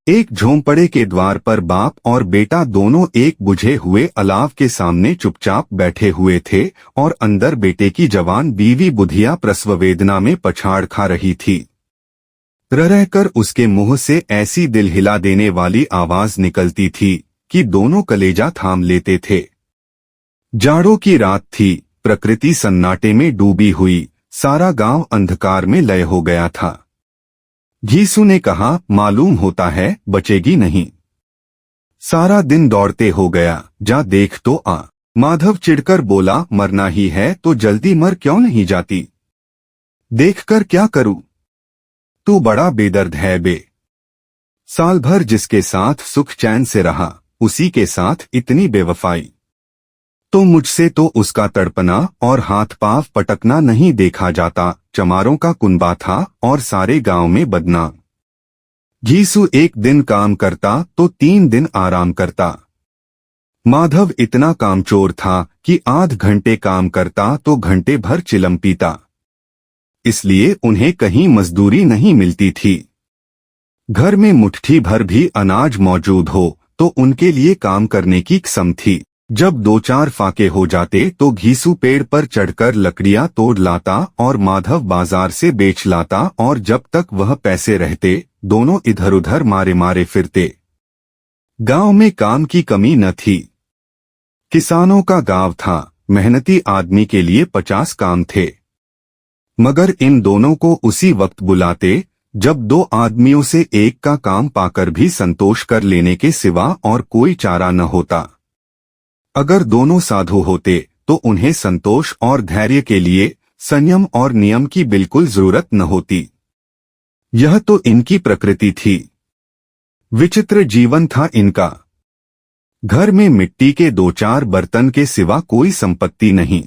एक झोंपड़े के द्वार पर बाप और बेटा दोनों एक बुझे हुए अलाव के सामने चुपचाप बैठे हुए थे और अंदर बेटे की जवान बीवी बुधिया प्रसव वेदना में पछाड़ खा रही थी। रह-रहकर उसके मुंह से ऐसी दिल हिला देने वाली आवाज निकलती थी कि दोनों कलेजा थाम लेते थे। जाड़ों की रात थी, प्रकृति सन्नाटे में डूबी हुई, सारा गांव अंधकार में लय हो गया था। घीसू ने कहा, मालूम होता है बचेगी नहीं। सारा दिन दौड़ते हो गया, जा देख तो आ। माधव चिढ़कर बोला, मरना ही है तो जल्दी मर क्यों नहीं जाती? देखकर क्या करूं? तू बड़ा बेदर्द है बे। साल भर जिसके साथ सुख चैन से रहा, उसी के साथ इतनी बेवफाई। तो मुझसे तो उसका तड़पना और हाथ पांव पटकना नहीं देखा जाता। चमारों का कुनबा था और सारे गांव में बदनाम। घीसू एक दिन काम करता तो 3 दिन आराम करता। माधव इतना कामचोर था कि आध घंटे काम करता तो घंटे भर चिलम पीता। इसलिए उन्हें कहीं मजदूरी नहीं मिलती थी। घर में मुट्ठी भर भी अनाज मौजूद हो तो उनके लिए काम करने की कसम थी। जब 2-4 फाके हो जाते तो घीसू पेड़ पर चढ़कर लकड़ियां तोड़ लाता और माधव बाजार से बेच लाता और जब तक वह पैसे रहते दोनों इधर उधर मारे मारे फिरते। गांव में काम की कमी न थी। किसानों का गांव था, मेहनती आदमी के लिए 50 काम थे। मगर इन दोनों को उसी वक्त बुलाते जब 2 आदमियों से एक का काम पाकर भी संतोष कर लेने के सिवा और कोई चारा न होता। अगर दोनों साधु होते तो उन्हें संतोष और धैर्य के लिए संयम और नियम की बिल्कुल जरूरत न होती। यह तो इनकी प्रकृति थी। विचित्र जीवन था इनका। घर में मिट्टी के 2-4 बर्तन के सिवा कोई संपत्ति नहीं।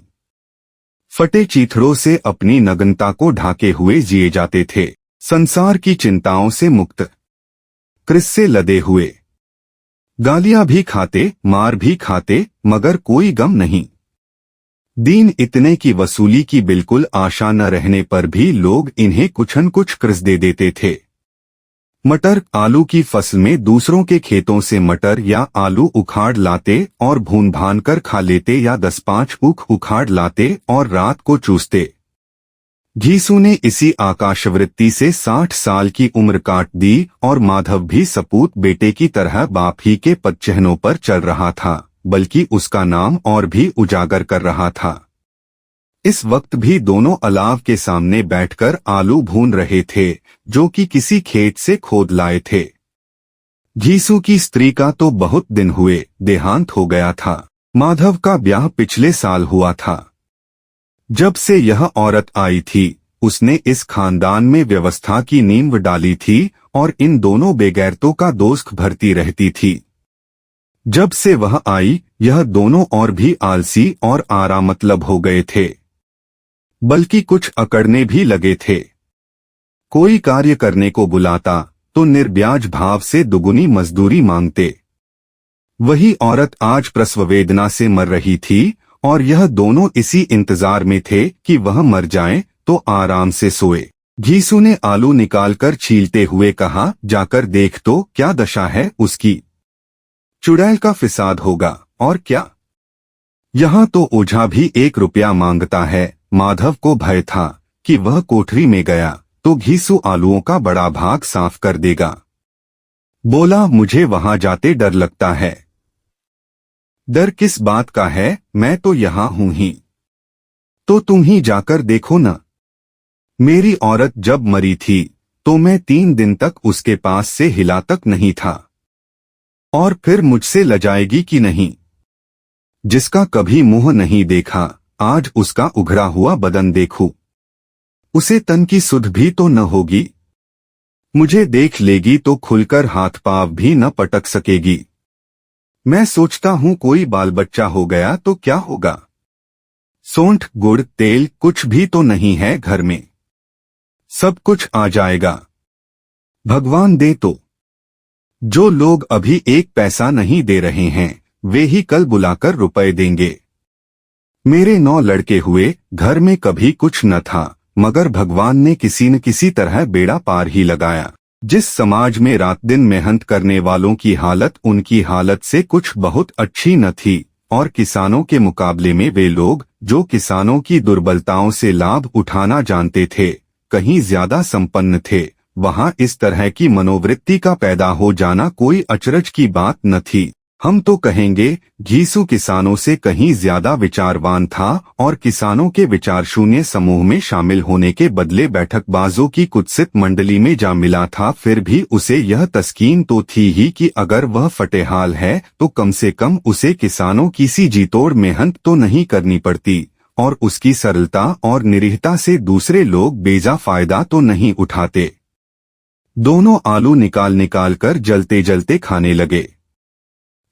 फटे चीथड़ों से अपनी नग्नता को ढाके हुए जिए जाते थे। संसार की चिंताओं से मुक्त, क्रिस से लदे हुए। गालियां भी खाते, मार भी खाते, मगर कोई गम नहीं। दीन इतने की वसूली की बिल्कुल आशा न रहने पर भी लोग इन्हें कुछ न कुछ कर्ज दे देते थे। मटर आलू की फसल में दूसरों के खेतों से मटर या आलू उखाड़ लाते और भून भान कर खा लेते या 10-5 ऊख उखाड़ लाते और रात को चूसते। घीसू ने इसी आकाशवृत्ति से 60 साल की उम्र काट दी और माधव भी सपूत बेटे की तरह बाप ही के पदचिह्नों पर चल रहा था, बल्कि उसका नाम और भी उजागर कर रहा था। इस वक्त भी दोनों अलाव के सामने बैठकर आलू भून रहे थे, जो कि किसी खेत से खोद लाए थे। घीसू की स्त्री का तो बहुत दिन हुए देहांत हो गया था। माधव का ब्याह पिछले साल हुआ था। जब से यह औरत आई थी उसने इस खानदान में व्यवस्था की नींव डाली थी और इन दोनों बेगैरतों का दोस्त भरती रहती थी। जब से वह आई यह दोनों और भी आलसी और आरामतलब हो गए थे, बल्कि कुछ अकड़ने भी लगे थे। कोई कार्य करने को बुलाता तो निर्ब्याज भाव से दुगुनी मजदूरी मांगते। वही औरत आज प्रसव वेदना से मर रही थी और यह दोनों इसी इंतजार में थे कि वह मर जाएं तो आराम से सोए। घीसू ने आलू निकालकर छीलते हुए कहा, जाकर देख तो क्या दशा है उसकी। चुड़ैल का फिसाद होगा और क्या। यहाँ तो ओझा भी 1 रुपया मांगता है। माधव को भय था कि वह कोठरी में गया तो घीसू आलूओं का बड़ा भाग साफ कर देगा। बोला, मुझे वहां जाते डर लगता है। डर किस बात का है, मैं तो यहाँ हूं ही। तो तुम ही जाकर देखो न। मेरी औरत जब मरी थी तो मैं 3 दिन तक उसके पास से हिला तक नहीं था। और फिर मुझसे लजाएगी कि नहीं। जिसका कभी मुंह नहीं देखा आज उसका उघड़ा हुआ बदन देखूं। उसे तन की सुध भी तो न होगी। मुझे देख लेगी तो खुलकर हाथ पांव भी न पटक सकेगी। मैं सोचता हूं कोई बाल बच्चा हो गया तो क्या होगा। सौंठ गुड़ तेल कुछ भी तो नहीं है घर में। सब कुछ आ जाएगा भगवान दे तो। जो लोग अभी 1 पैसा नहीं दे रहे हैं वे ही कल बुलाकर रुपए देंगे। मेरे 9 लड़के हुए, घर में कभी कुछ न था, मगर भगवान ने किसी न किसी तरह बेड़ा पार ही लगाया। जिस समाज में रात दिन मेहनत करने वालों की हालत उनकी हालत से कुछ बहुत अच्छी न थी, और किसानों के मुकाबले में वे लोग जो किसानों की दुर्बलताओं से लाभ उठाना जानते थे कहीं ज्यादा संपन्न थे, वहां इस तरह की मनोवृत्ति का पैदा हो जाना कोई अचरज की बात न थी। हम तो कहेंगे घीसू किसानों से कहीं ज्यादा विचारवान था और किसानों के विचार शून्य समूह में शामिल होने के बदले बैठकबाजों की कुत्सित मंडली में जा मिला था। फिर भी उसे यह तस्कीन तो थी ही कि अगर वह फटेहाल है तो कम से कम उसे किसानों की सी जीतोड़ मेहनत तो नहीं करनी पड़ती, और उसकी सरलता और निरीहता से दूसरे लोग बेजा फायदा तो नहीं उठाते। दोनों आलू निकाल निकाल कर जलते जलते खाने लगे।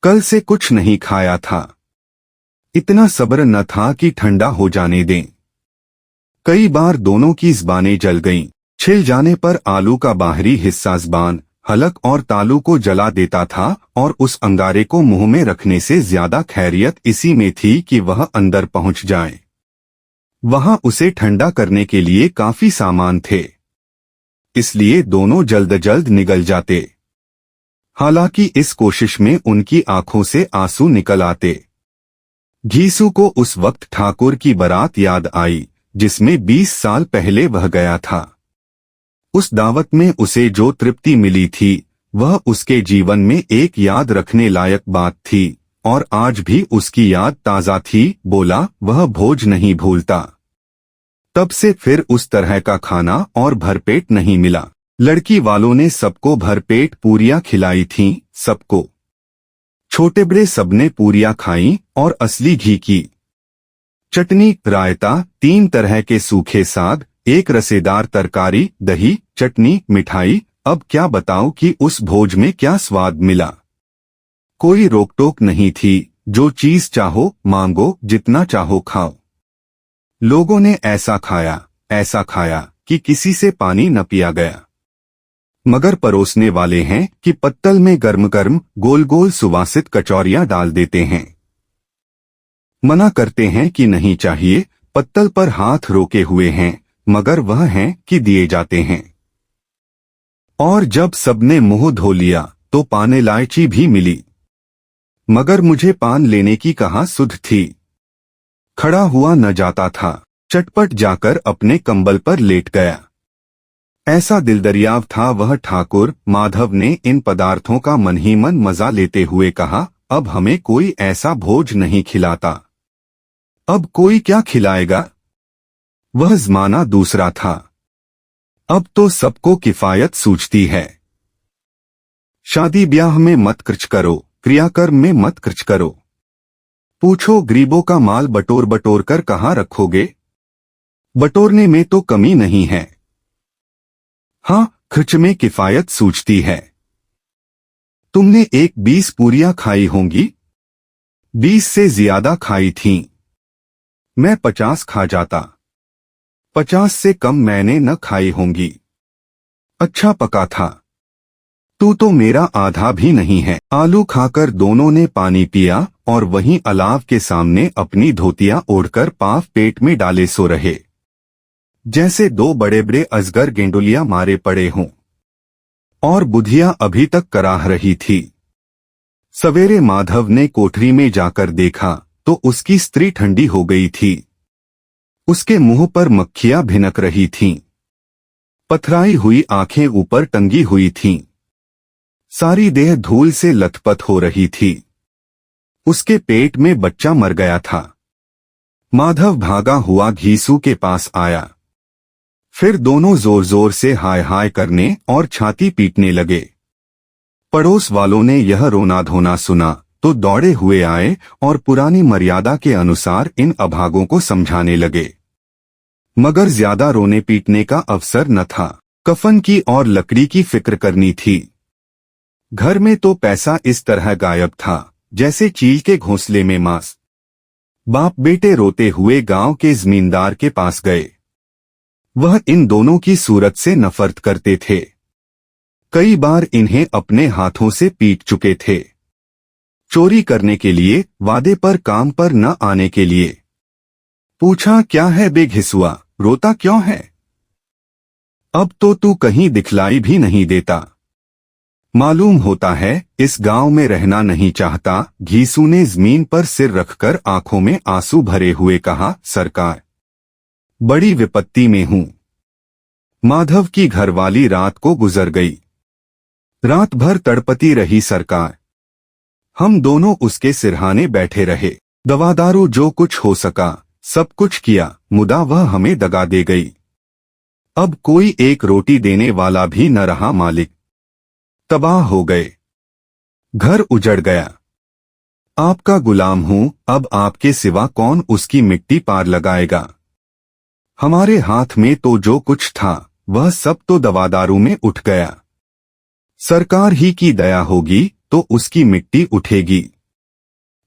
कल से कुछ नहीं खाया था, इतना सब्र न था कि ठंडा हो जाने दें। कई बार दोनों की ज़बानें जल गईं। छिल जाने पर आलू का बाहरी हिस्सा ज़बान, हलक और तालू को जला देता था, और उस अंगारे को मुंह में रखने से ज्यादा खैरियत इसी में थी कि वह अंदर पहुंच जाए। वहां उसे ठंडा करने के लिए काफी सामान थे, इसलिए दोनों जल्द जल्द निगल जाते। हालांकि इस कोशिश में उनकी आंखों से आंसू निकल आते। घीसू को उस वक्त ठाकुर की बारात याद आई जिसमें 20 साल पहले वह गया था। उस दावत में उसे जो तृप्ति मिली थी वह उसके जीवन में एक याद रखने लायक बात थी, और आज भी उसकी याद ताजा थी। बोला वह भोज नहीं भूलता। तब से फिर उस तरह का खाना और भरपेट नहीं मिला। लड़की वालों ने सबको भरपेट पूरियां खिलाई थीं, सबको। छोटे बड़े सबने पूरियां खाईं, और असली घी की चटनी, रायता, 3 तरह के सूखे साग, एक रसेदार तरकारी, दही, चटनी, मिठाई। अब क्या बताऊं कि उस भोज में क्या स्वाद मिला। कोई रोक टोक नहीं थी, जो चीज चाहो मांगो, जितना चाहो खाओ। लोगों ने ऐसा खाया कि किसी से पानी न पिया गया। मगर परोसने वाले हैं कि पत्तल में गर्म गर्म गोल गोल सुवासित कचौरियां डाल देते हैं। मना करते हैं कि नहीं चाहिए, पत्तल पर हाथ रोके हुए हैं, मगर वह हैं कि दिए जाते हैं। और जब सबने मुंह धो लिया तो पान इलायची भी मिली, मगर मुझे पान लेने की कहाँ सुध थी। खड़ा हुआ न जाता था, चटपट जाकर अपने कंबल पर लेट गया। ऐसा दिलदरियाव था वह। ठाकुर माधव ने इन पदार्थों का मन ही मन मजा लेते हुए कहा, अब हमें कोई ऐसा भोज नहीं खिलाता। अब कोई क्या खिलाएगा। वह ज़माना दूसरा था। अब तो सबको किफायत सूझती है। शादी ब्याह में मत खर्च करो, क्रियाकर्म में मत खर्च करो। पूछो गरीबों का माल बटोर बटोर कर कहाँ रखोगे। बटोरने में तो कमी नहीं है, हाँ खर्च में किफायत सूझती है। तुमने 20 पूरियां खाई होंगी, 20 से ज्यादा खाई थीं। मैं 50 खा जाता, 50 से कम मैंने न खाई होंगी। अच्छा पका था। तू तो मेरा आधा भी नहीं है। आलू खाकर दोनों ने पानी पिया और वहीं अलाव के सामने अपनी धोतियां ओढ़कर पाव पेट में डाले सो रहे, जैसे 2 बड़े बड़े अजगर गेंडुलियां मारे पड़े हों। और बुधिया अभी तक कराह रही थी। सवेरे माधव ने कोठरी में जाकर देखा तो उसकी स्त्री ठंडी हो गई थी। उसके मुंह पर मक्खियां भिनक रही थीं। पथराई हुई आंखें ऊपर टंगी हुई थीं। सारी देह धूल से लथपथ हो रही थी। उसके पेट में बच्चा मर गया था। माधव भागा हुआ घीसू के पास आया। फिर दोनों जोर जोर से हाय हाय करने और छाती पीटने लगे। पड़ोस वालों ने यह रोना धोना सुना तो दौड़े हुए आए और पुरानी मर्यादा के अनुसार इन अभागों को समझाने लगे। मगर ज्यादा रोने पीटने का अवसर न था। कफन की और लकड़ी की फिक्र करनी थी। घर में तो पैसा इस तरह गायब था जैसे चील के घोंसले में मांस। बाप बेटे रोते हुए गांव के जमींदार के पास गए। वह इन दोनों की सूरत से नफरत करते थे। कई बार इन्हें अपने हाथों से पीट चुके थे। चोरी करने के लिए, वादे पर काम पर न आने के लिए। पूछा क्या है बे घिसुआ, रोता क्यों है। अब तो तू कहीं दिखलाई भी नहीं देता। मालूम होता है इस गांव में रहना नहीं चाहता। घीसू ने जमीन पर सिर रखकर आंखों में आंसू भरे हुए कहा, सरकार, बड़ी विपत्ति में हूं। माधव की घरवाली रात को गुजर गई। रात भर तड़पती रही सरकार। हम दोनों उसके सिरहाने बैठे रहे। दवादारू जो कुछ हो सका सब कुछ किया, मुदा वह हमें दगा दे गई। अब कोई एक रोटी देने वाला भी न रहा। मालिक तबाह हो गए, घर उजड़ गया। आपका गुलाम हूं, अब आपके सिवा कौन उसकी मिट्टी पार लगाएगा। हमारे हाथ में तो जो कुछ था वह सब तो दवादारू में उठ गया। सरकार ही की दया होगी तो उसकी मिट्टी उठेगी।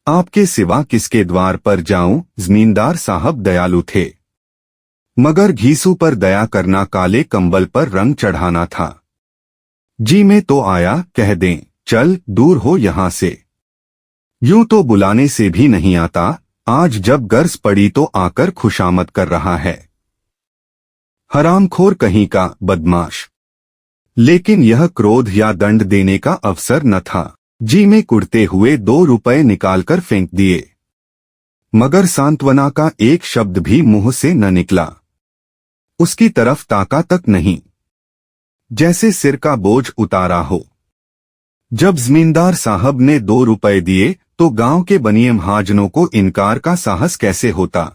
आपके सिवा किसके द्वार पर जाऊं। जमींदार साहब दयालु थे, मगर घीसू पर दया करना काले कंबल पर रंग चढ़ाना था। जी में तो आया, कह दें चल दूर हो यहां से। यूं तो बुलाने से भी नहीं आता, आज जब गर्ज पड़ी तो आकर खुशामद कर रहा है। हरामखोर कहीं का बदमाश। लेकिन यह क्रोध या दंड देने का अवसर न था। जी में कुड़ते हुए 2 रुपए निकालकर फेंक दिए, मगर सांत्वना का एक शब्द भी मुंह से न निकला। उसकी तरफ ताका तक नहीं, जैसे सिर का बोझ उतारा हो। जब जमींदार साहब ने 2 रुपए दिए तो गांव के बनिए महाजनों को इनकार का साहस कैसे होता।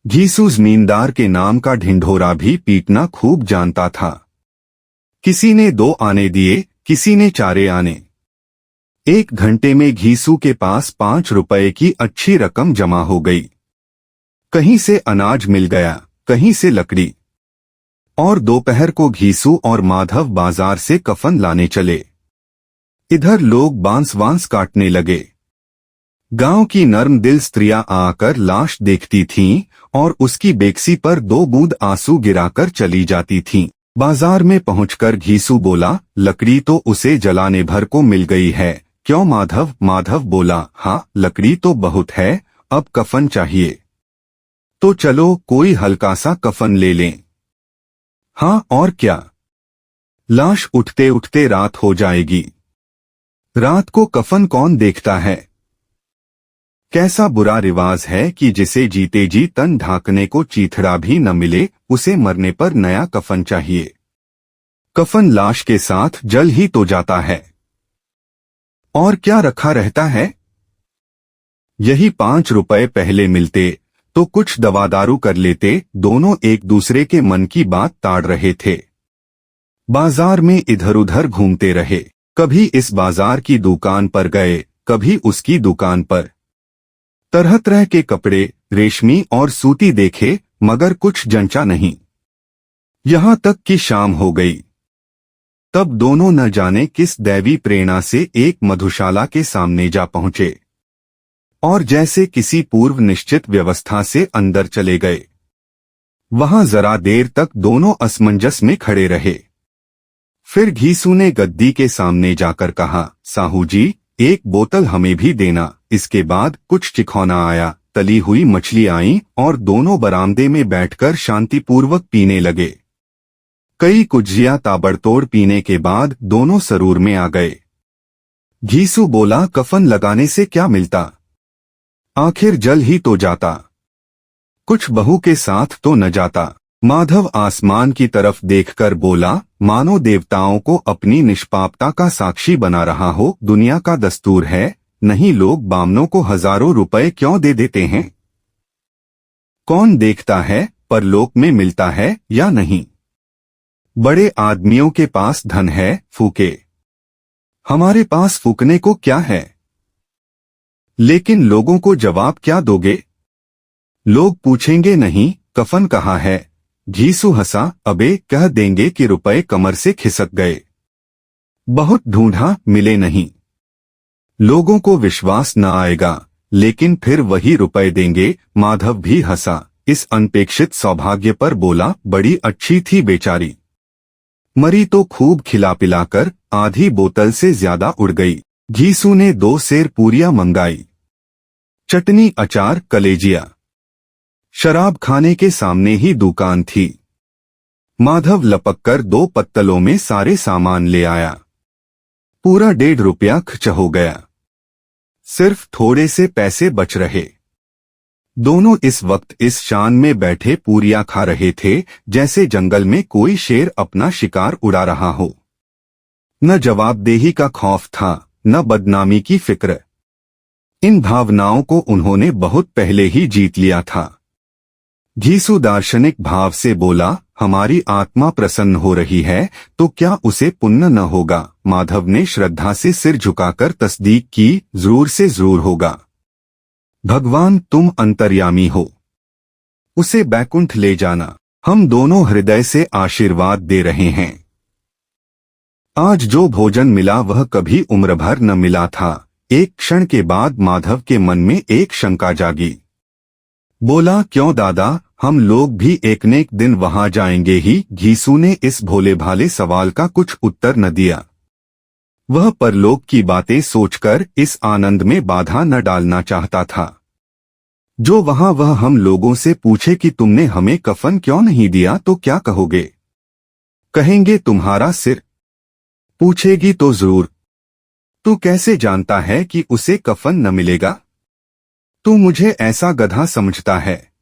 घीसू जमींदार के नाम का ढिंढोरा भी पीटना खूब जानता था। किसी ने 2 आने दिए, किसी ने 4 आने। 1 घंटे में घीसू के पास 5 रुपए की अच्छी रकम जमा हो गई। कहीं से अनाज मिल गया, कहीं से लकड़ी। और दोपहर को घीसू और माधव बाजार से कफन लाने चले। इधर लोग बांस वांस काटने लगे। गांव की नर्म दिल स्त्रियां आकर लाश देखती थीं और उसकी बेकसी पर 2 बूंद आंसू गिराकर चली जाती थीं। बाजार में पहुंचकर घीसू बोला, लकड़ी तो उसे जलाने भर को मिल गई है, क्यों माधव। माधव बोला, हाँ लकड़ी तो बहुत है, अब कफन चाहिए। तो चलो कोई हल्का सा कफन ले लें। हाँ और क्या, लाश उठते उठते रात हो जाएगी। रात को कफन कौन देखता है। कैसा बुरा रिवाज है कि जिसे जीते जी तन ढांकने को चीथड़ा भी न मिले, उसे मरने पर नया कफन चाहिए। कफन लाश के साथ जल ही तो जाता है, और क्या रखा रहता है। यही 5 रुपए पहले मिलते तो कुछ दवादारू कर लेते। दोनों एक दूसरे के मन की बात ताड़ रहे थे। बाजार में इधर उधर घूमते रहे। कभी इस बाजार की दुकान पर गए, कभी उसकी दुकान पर। तरह तरह के कपड़े, रेशमी और सूती देखे, मगर कुछ जंचा नहीं। यहां तक कि शाम हो गई। तब दोनों न जाने किस दैवी प्रेरणा से एक मधुशाला के सामने जा पहुंचे और जैसे किसी पूर्व निश्चित व्यवस्था से अंदर चले गए। वहां जरा देर तक दोनों असमंजस में खड़े रहे। फिर घीसू ने गद्दी के सामने जाकर कहा, साहू जी, 1 बोतल हमें भी देना। इसके बाद कुछ चिखौना आया, तली हुई मछली आई और दोनों बरामदे में बैठकर शांतिपूर्वक पीने लगे। कई कुज्जियां ताबड़तोड़ पीने के बाद दोनों सरूर में आ गए। घीसू बोला, कफन लगाने से क्या मिलता, आखिर जल ही तो जाता, कुछ बहू के साथ तो न जाता। माधव आसमान की तरफ देखकर बोला, मानो देवताओं को अपनी निष्पापता का साक्षी बना रहा हो। दुनिया का दस्तूर है, नहीं लोग बामनों को हजारों रुपए क्यों दे देते हैं। कौन देखता है परलोक में मिलता है या नहीं। बड़े आदमियों के पास धन है, फूके। हमारे पास फूकने को क्या है। लेकिन लोगों को जवाब क्या दोगे। लोग पूछेंगे नहीं कफन कहाँ है। घीसू हंसा, अबे कह देंगे कि रुपए कमर से खिसक गए, बहुत ढूंढा मिले नहीं। लोगों को विश्वास न आएगा, लेकिन फिर वही रुपए देंगे। माधव भी हंसा। इस अनपेक्षित सौभाग्य पर बोला, बड़ी अच्छी थी बेचारी, मरी तो खूब खिला पिलाकर आधी बोतल से ज्यादा उड़ गई। घीसू ने 2 सेर पूरियां मंगाई, चटनी, अचार, कलेजिया। शराब खाने के सामने ही दुकान थी। माधव लपककर 2 पत्तलों में सारे सामान ले आया। पूरा 1.5 रुपया खर्च हो गया। सिर्फ थोड़े से पैसे बच रहे। दोनों इस वक्त इस शान में बैठे पूरियां खा रहे थे जैसे जंगल में कोई शेर अपना शिकार उड़ा रहा हो। न जवाबदेही का खौफ था, न बदनामी की फिक्र। इन भावनाओं को उन्होंने बहुत पहले ही जीत लिया था। घीसू दार्शनिक भाव से बोला, हमारी आत्मा प्रसन्न हो रही है तो क्या उसे पुण्य न होगा? माधव ने श्रद्धा से सिर झुकाकर तस्दीक की, जरूर से जरूर होगा। भगवान तुम अंतर्यामी हो, उसे बैकुंठ ले जाना। हम दोनों हृदय से आशीर्वाद दे रहे हैं। आज जो भोजन मिला वह कभी उम्र भर न मिला था। एक क्षण के बाद माधव के मन में एक शंका जागी। बोला, क्यों दादा, हम लोग भी एक न एक दिन वहां जाएंगे ही? घीसू ने इस भोले भाले सवाल का कुछ उत्तर न दिया। वह परलोक की बातें सोचकर इस आनंद में बाधा न डालना चाहता था। जो वहां वह हम लोगों से पूछे कि तुमने हमें कफन क्यों नहीं दिया तो क्या कहोगे? कहेंगे तुम्हारा सिर। पूछेगी तो जरूर। तू कैसे जानता है कि उसे कफन न मिलेगा? तू मुझे ऐसा गधा समझता है?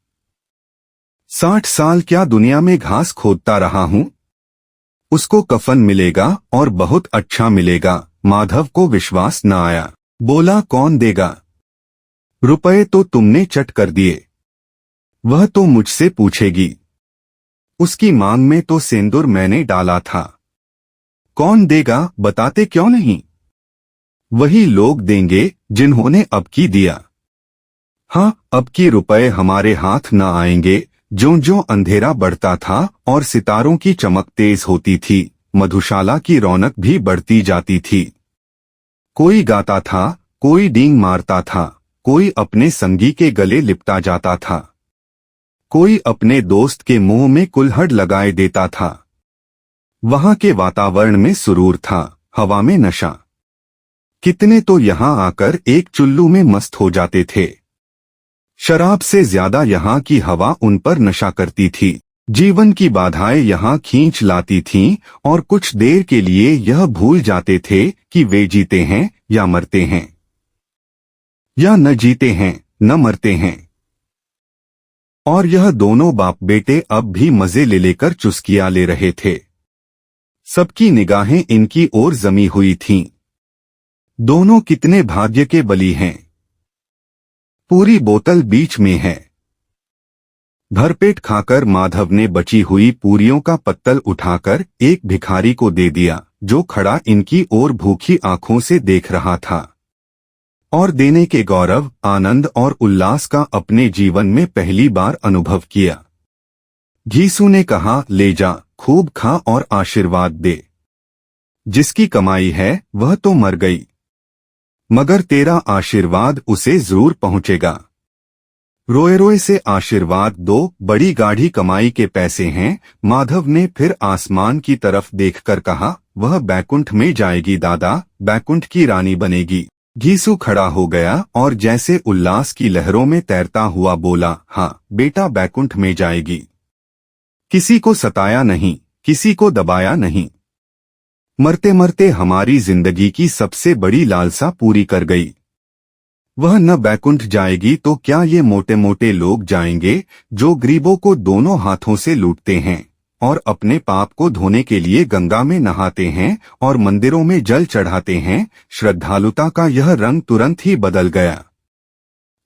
60 साल क्या दुनिया में घास खोदता रहा हूं? उसको कफन मिलेगा और बहुत अच्छा मिलेगा। माधव को विश्वास न आया। बोला, कौन देगा? रुपए तो तुमने चट कर दिए। वह तो मुझसे पूछेगी। उसकी मांग में तो सिंदूर मैंने डाला था। कौन देगा बताते क्यों नहीं? वही लोग देंगे जिन्होंने अब की दिया। हाँ, अब की रुपए हमारे हाथ न आएंगे। ज्यों-ज्यों अंधेरा बढ़ता था और सितारों की चमक तेज होती थी, मधुशाला की रौनक भी बढ़ती जाती थी। कोई गाता था, कोई डींग मारता था, कोई अपने संगी के गले लिपटा जाता था, कोई अपने दोस्त के मुंह में कुल्हड़ लगाए देता था। वहां के वातावरण में सुरूर था, हवा में नशा। कितने तो यहां आकर एक चुल्लू में मस्त हो जाते थे। शराब से ज्यादा यहाँ की हवा उन पर नशा करती थी। जीवन की बाधाएं यहाँ खींच लाती थीं और कुछ देर के लिए यह भूल जाते थे कि वे जीते हैं या मरते हैं, या न जीते हैं न मरते हैं। और यह दोनों बाप बेटे अब भी मजे ले लेकर चुस्कियां ले रहे थे। सबकी निगाहें इनकी ओर जमी हुई थीं। दोनों कितने भाग्य के बली हैं। पूरी बोतल बीच में है। भरपेट खाकर माधव ने बची हुई पूरियों का पत्तल उठाकर एक भिखारी को दे दिया, जो खड़ा इनकी ओर भूखी आंखों से देख रहा था और देने के गौरव, आनंद और उल्लास का अपने जीवन में पहली बार अनुभव किया। घीसू ने कहा, ले जा, खूब खा और आशीर्वाद दे। जिसकी कमाई है वह तो मर गई, मगर तेरा आशीर्वाद उसे जरूर पहुंचेगा। रोए रोए से आशीर्वाद दो, बड़ी गाढ़ी कमाई के पैसे हैं। माधव ने फिर आसमान की तरफ देखकर कहा, वह बैकुंठ में जाएगी दादा, बैकुंठ की रानी बनेगी। घीसू खड़ा हो गया और जैसे उल्लास की लहरों में तैरता हुआ बोला, हाँ बेटा, बैकुंठ में जाएगी। किसी को सताया नहीं, किसी को दबाया नहीं। मरते मरते हमारी जिंदगी की सबसे बड़ी लालसा पूरी कर गई। वह न बैकुंठ जाएगी तो क्या ये मोटे मोटे लोग जाएंगे जो गरीबों को दोनों हाथों से लूटते हैं और अपने पाप को धोने के लिए गंगा में नहाते हैं और मंदिरों में जल चढ़ाते हैं। श्रद्धालुता का यह रंग तुरंत ही बदल गया।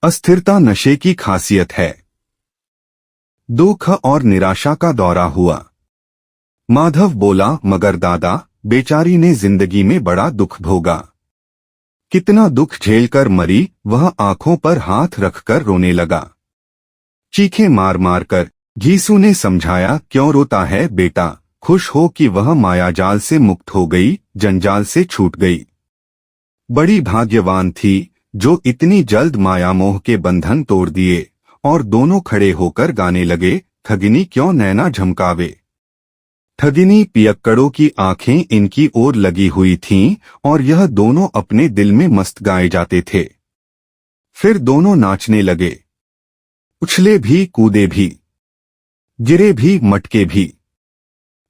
अस्थिरता नशे की खासियत है। दुख और निराशा का दौरा हुआ। माधव बोला, मगर दादा, बेचारी ने जिंदगी में बड़ा दुख भोगा। कितना दुख झेलकर मरी। वह आंखों पर हाथ रखकर रोने लगा, चीखें मार मार कर। घीसू ने समझाया, क्यों रोता है बेटा, खुश हो कि वह मायाजाल से मुक्त हो गई, जंजाल से छूट गई। बड़ी भाग्यवान थी जो इतनी जल्द मायामोह के बंधन तोड़ दिए। और दोनों खड़े होकर गाने लगे, ठगिनी क्यों नैना झमकावे। ठगिनी पियक्कड़ों की आंखें इनकी ओर लगी हुई थीं और यह दोनों अपने दिल में मस्त गाए जाते थे। फिर दोनों नाचने लगे, उछले भी, कूदे भी, गिरे भी, मटके भी।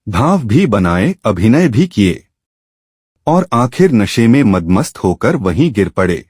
भाव भी बनाए, अभिनय भी किए और आखिर नशे में मदमस्त होकर वहीं गिर पड़े।